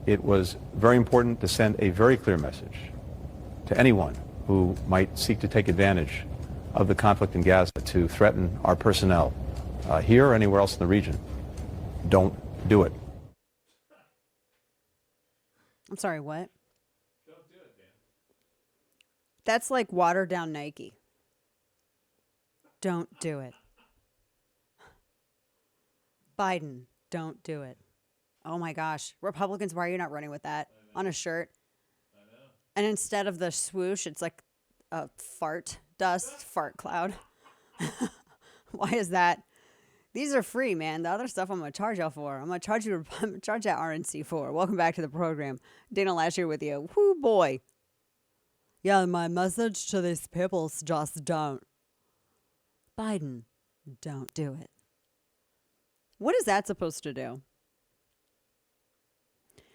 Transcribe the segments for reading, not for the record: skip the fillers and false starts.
it was very important to send a very clear message to anyone who might seek to take advantage of the conflict in Gaza to threaten our personnel here or anywhere else in the region. Don't do it. I'm sorry, what? Don't do it, Dan. That's like watered down Nike. Don't do it. Biden, don't do it. Oh my gosh. Republicans, why are you not running with that on a shirt? I know. And instead of the swoosh, it's like a fart cloud. Why is that? These are free, man. The other stuff I'm going to charge y'all for. I'm going to charge that RNC for. Welcome back to the program. Dana Loesch here with you. Whoo, boy. Yeah, my message to these peoples, just don't. Biden, don't do it. What is that supposed to do?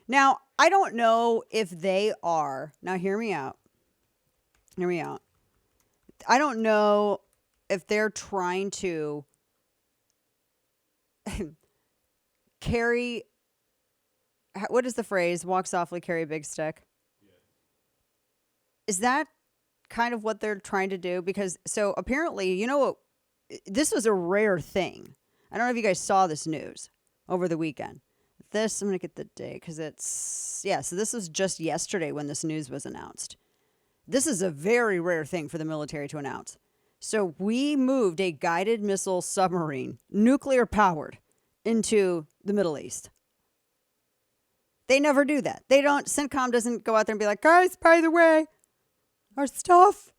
Now, I don't know if they are. Now, hear me out. Hear me out. I don't know if they're trying to carry, what is the phrase? Walk softly, carry a big stick. Yeah. Is that kind of what they're trying to do? Because, so apparently, you know what? This was a rare thing. I don't know if you guys saw this news over the weekend. I'm going to get the date because so this was just yesterday when this news was announced. This is a very rare thing for the military to announce. So we moved a guided missile submarine, nuclear powered, into the Middle East. They never do that. CENTCOM doesn't go out there and be like, guys, by the way, our stuff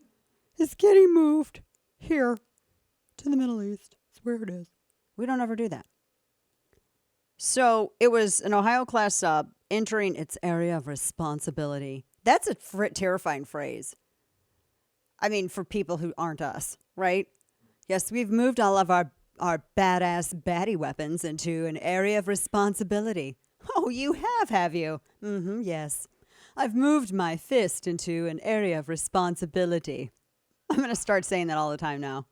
is getting moved here to the Middle East. That's where it is. We don't ever do that. So it was an Ohio-class sub entering its area of responsibility. That's a terrifying phrase. I mean, for people who aren't us, right? Yes, we've moved all of our badass baddie weapons into an area of responsibility. Oh, you have you? Mm-hmm, yes. I've moved my fist into an area of responsibility. I'm going to start saying that all the time now.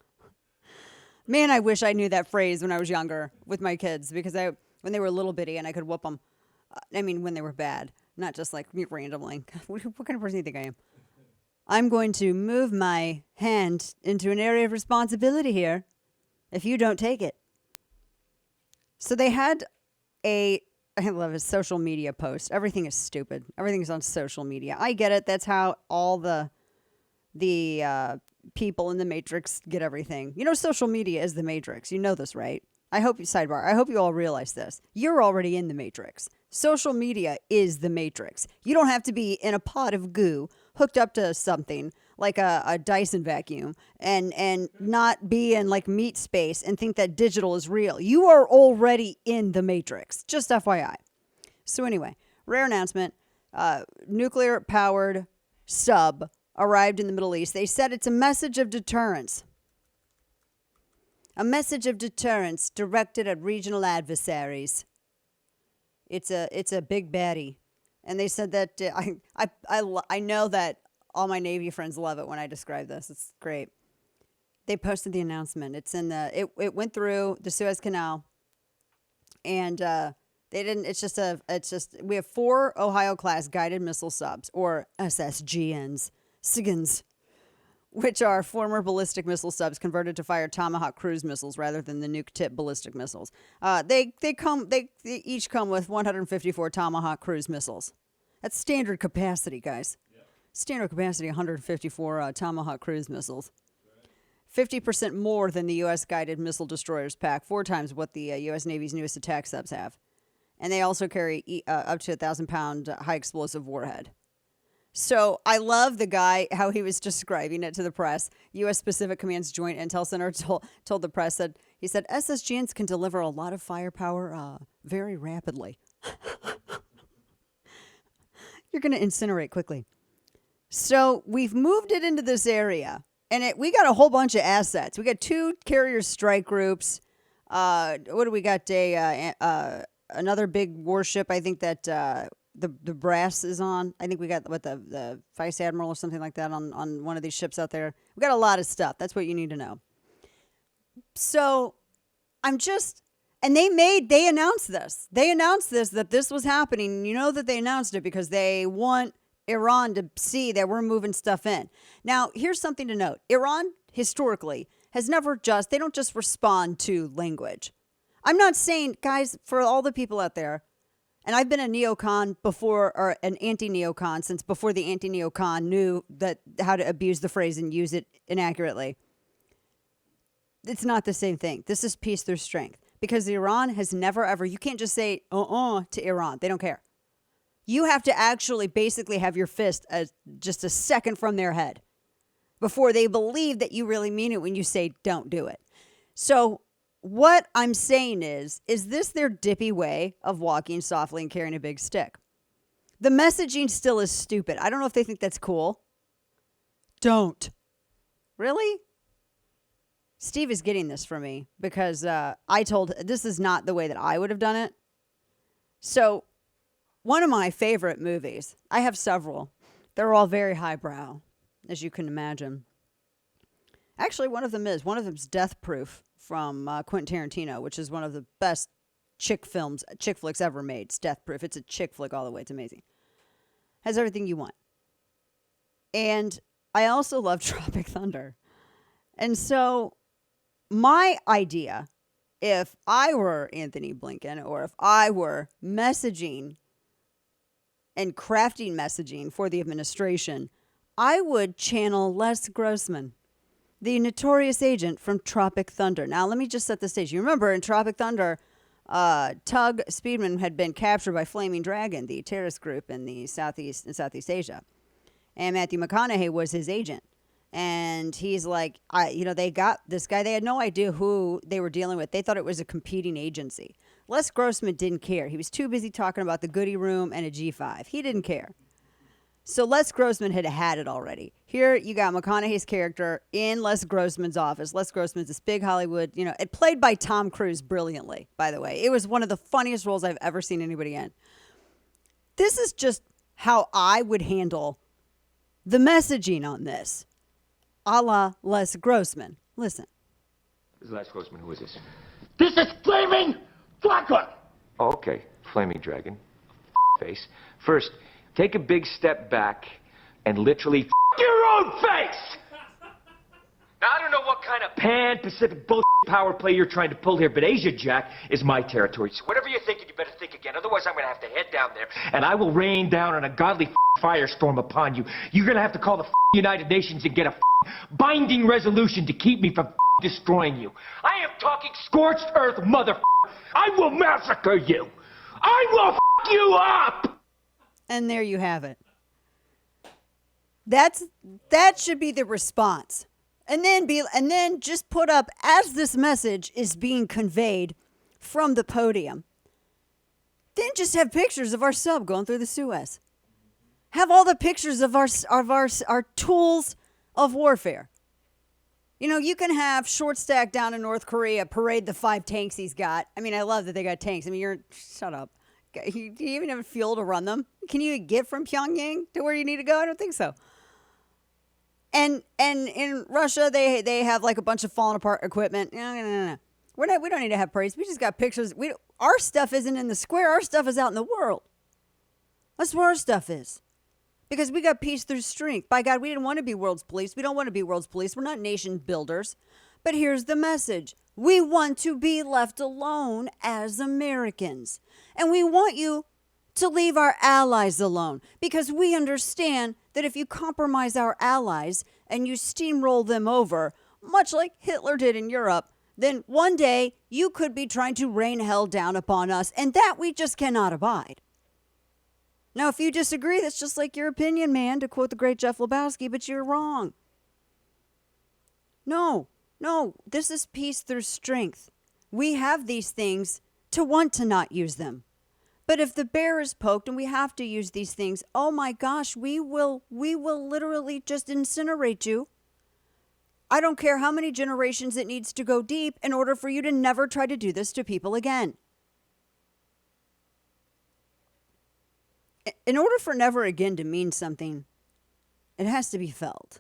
Man, I wish I knew that phrase when I was younger with my kids because when they were little bitty and I could whoop them. When they were bad, not just like randomly. What kind of person do you think I am? I'm going to move my hand into an area of responsibility here if you don't take it. So they had I love a social media post. Everything is stupid. Everything's on social media. I get it. That's how all the people in the Matrix get everything. You know, social media is the Matrix. You know this, right? I hope you all realize this. You're already in the Matrix. Social media is the Matrix. You don't have to be in a pot of goo hooked up to something like a Dyson vacuum and not be in like meat space and think that digital is real. You are already in the Matrix. Just FYI. So anyway, rare announcement. Nuclear powered sub arrived in the Middle East. They said it's a message of deterrence. A message of deterrence directed at regional adversaries. It's a big baddie. And they said that I know that all my Navy friends love it when I describe this. It's great. They posted the announcement. It's in it went through the Suez Canal. And they didn't we have 4 Ohio class guided missile subs or SSGNs, SIGINs, which are former ballistic missile subs converted to fire Tomahawk cruise missiles rather than the nuke-tipped ballistic missiles. They each come with 154 Tomahawk cruise missiles. That's standard capacity, guys. Yep. Standard capacity, 154 Tomahawk cruise missiles. 50% more than the U.S. guided missile destroyers pack, 4 times what the U.S. Navy's newest attack subs have. And they also carry up to 1,000-pound high explosive warhead. So I love the guy, how he was describing it to the press. U.S. Pacific Command's Joint Intel Center told the press that he said SSGNs can deliver a lot of firepower very rapidly. You're going to incinerate quickly. So we've moved it into this area, and we got a whole bunch of assets. We got 2 carrier strike groups. What do we got? Another big warship, I think that the brass is on. I think we got the Vice Admiral or something like that on one of these ships out there. We got a lot of stuff. That's what you need to know. So I'm just And they announced this. They announced that this was happening. You know that they announced it because they want Iran to see that we're moving stuff in. Now, here's something to note. Iran, historically, has never they don't just respond to language. I'm not saying, guys, for all the people out there, and I've been a neocon before, or an anti-neocon since before the anti-neocon knew how to abuse the phrase and use it inaccurately. It's not the same thing. This is peace through strength. Because Iran has never, ever, you can't just say, to Iran. They don't care. You have to actually basically have your fist just a second from their head before they believe that you really mean it when you say, don't do it. So what I'm saying is this their dippy way of walking softly and carrying a big stick? The messaging still is stupid. I don't know if they think that's cool. Don't. Really? Steve is getting this from me because this is not the way that I would have done it. So one of my favorite movies, I have several. They're all very highbrow, as you can imagine. Actually, one of them's Death Proof from Quentin Tarantino, which is one of the best chick flicks ever made. It's Death Proof. It's a chick flick all the way. It's amazing. Has everything you want. And I also love Tropic Thunder. And so my idea, if I were Anthony Blinken, or if I were messaging and crafting messaging for the administration, I would channel Les Grossman, the notorious agent from Tropic Thunder. Now, let me just set the stage. You remember in Tropic Thunder, Tug Speedman had been captured by Flaming Dragon, the terrorist group in Southeast Asia. And Matthew McConaughey was his agent. And he's like, they got this guy. They had no idea who they were dealing with. They thought it was a competing agency. Les Grossman didn't care. He was too busy talking about the goodie room and a G5. He didn't care. So Les Grossman had it already. Here you got McConaughey's character in Les Grossman's office. Les Grossman's this big Hollywood, it played by Tom Cruise brilliantly, by the way. It was one of the funniest roles I've ever seen anybody in. This is just how I would handle the messaging on this. A la Les Grossman. Listen. This is Les Grossman. Who is this? This is Flaming Dragon! Oh, okay. Flaming Dragon. Face. First, take a big step back and literally Your own face! Now, I don't know what kind of pan-Pacific bullshit power play you're trying to pull here, but Asia, Jack, is my territory. So whatever you're thinking, you better think again. Otherwise, I'm going to have to head down there, and I will rain down on a godly firestorm upon you. You're going to have to call the United Nations and get a binding resolution to keep me from destroying you. I am talking scorched earth, I will massacre you. I will you up. And there you have it. That should be the response. And then just put up, as this message is being conveyed from the podium, then just have pictures of our sub going through the Suez. Have all the pictures of our tools of warfare. You can have Short Stack down in North Korea parade the 5 tanks he's got. I mean, I love that they got tanks. I mean, shut up. Do you even have a fuel to run them? Can you get from Pyongyang to where you need to go? I don't think so. And in Russia, they have like a bunch of falling apart equipment. No. We don't need to have parades. We just got pictures. Our stuff isn't in the square. Our stuff is out in the world. That's where our stuff is. Because we got peace through strength. By God, we didn't want to be world's police. We don't want to be world's police. We're not nation builders. But here's the message. We want to be left alone as Americans. And we want you to leave our allies alone. Because we understand that if you compromise our allies and you steamroll them over, much like Hitler did in Europe, then one day you could be trying to rain hell down upon us. And that we just cannot abide. Now, if you disagree, that's just like your opinion, man, to quote the great Jeff Lebowski, but you're wrong. No, this is peace through strength. We have these things to want to not use them. But if the bear is poked and we have to use these things, oh my gosh, we will literally just incinerate you. I don't care how many generations it needs to go deep in order for you to never try to do this to people again. In order for never again to mean something, it has to be felt.